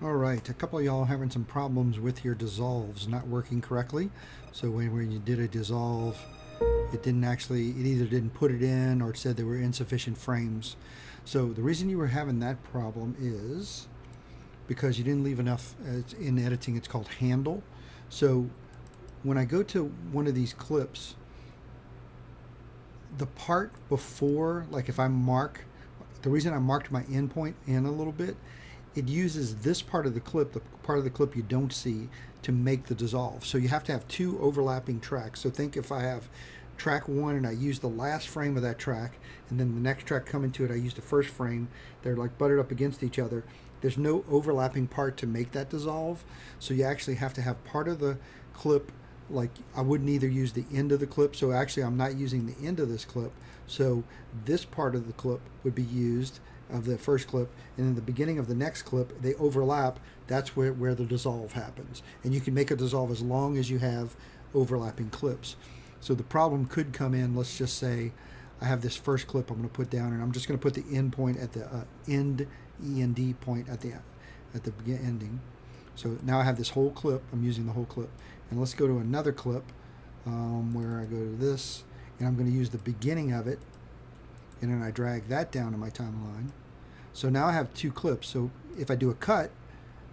All right, a couple of y'all having some problems with your dissolves not working correctly. So when you did a dissolve, it either didn't put it in or it said there were insufficient frames. So the reason you were having that problem is because you didn't leave enough. In editing, it's called handle. So when I go to one of these clips, the part before, like if I mark, the reason I marked my endpoint in a little bit, it uses this part of the clip, the part of the clip you don't see, to make the dissolve. So you have to have two overlapping tracks. So think if I have track one and I use the last frame of that track, and then the next track coming to it, I use the first frame, they're like buttered up against each other. There's no overlapping part to make that dissolve. So you actually have to have part of the clip, like I wouldn't either use the end of the clip. So actually I'm not using the end of this clip. So this part of the clip would be used of the first clip, and in the beginning of the next clip they overlap. That's where the dissolve happens, and you can make a dissolve as long as you have overlapping clips. So the problem could come in, let's just say I have this first clip I'm going to put down, and I'm just going to put the end point at the end point at the ending. So now I have this whole clip. I'm using the whole clip, and let's go to another clip where I go to this, and I'm going to use the beginning of it, and then I drag that down to my timeline. So now I have two clips. So if I do a cut,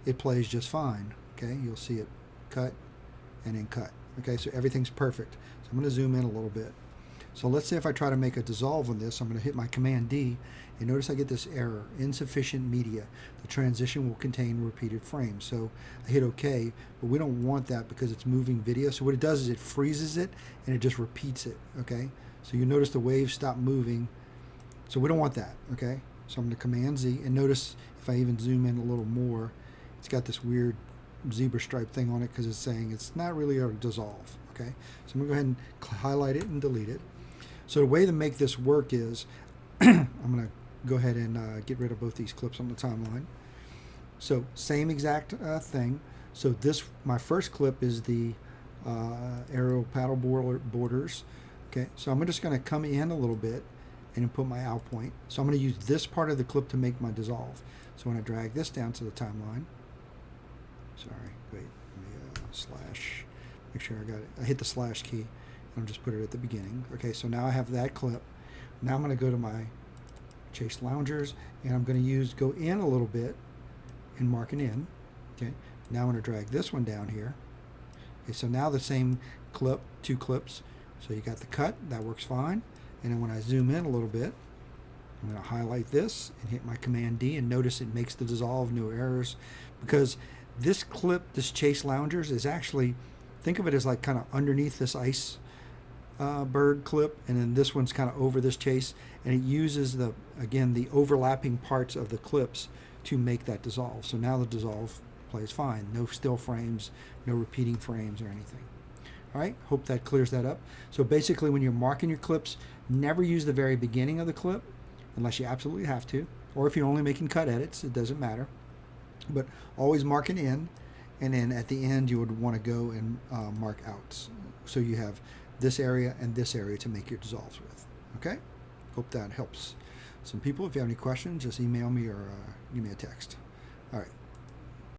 it plays just fine. Okay, you'll see it cut and then cut. Okay, so everything's perfect. So I'm going to zoom in a little bit. So let's say if I try to make a dissolve on this, I'm going to hit my Command D, and notice I get this error, insufficient media. The transition will contain repeated frames. So I hit OK, but we don't want that because it's moving video. So what it does is it freezes it and it just repeats it. Okay, so you notice the waves stop moving. So we don't want that. Okay, so I'm going to Command Z, and notice if I even zoom in a little more, it's got this weird zebra stripe thing on it because it's saying it's not really a dissolve. Okay, so I'm going to go ahead and highlight it and delete it. So the way to make this work is I'm going to go ahead and get rid of both these clips on the timeline. So same exact thing. So this, my first clip is the aerial paddle borders. Okay, so I'm just going to come in a little bit and put my out point. So I'm going to use this part of the clip to make my dissolve. So when I drag this down to the timeline, sorry, wait, let me slash, make sure I got it. I hit the slash key, and I'll just put it at the beginning. Okay, so now I have that clip. Now I'm going to go to my Chase Loungers, and I'm going to go in a little bit and mark an in. Okay, now I'm going to drag this one down here. Okay, so now the same clip, two clips. So you got the cut, that works fine. And then when I zoom in a little bit, I'm going to highlight this and hit my Command D, and notice it makes the dissolve, no errors, because this clip, this Chase Loungers, is actually, think of it as like kind of underneath this ice bird clip, and then this one's kind of over this Chase, and it uses the overlapping parts of the clips to make that dissolve. So now the dissolve plays fine, no still frames, no repeating frames or anything. All right, hope that clears that up. So basically when you're marking your clips, never use the very beginning of the clip unless you absolutely have to, or if you're only making cut edits, it doesn't matter. But always mark an in, and then at the end you would want to go and mark outs. So you have this area and this area to make your dissolves with. Okay, hope that helps some people. If you have any questions, just email me or give me a text. All right.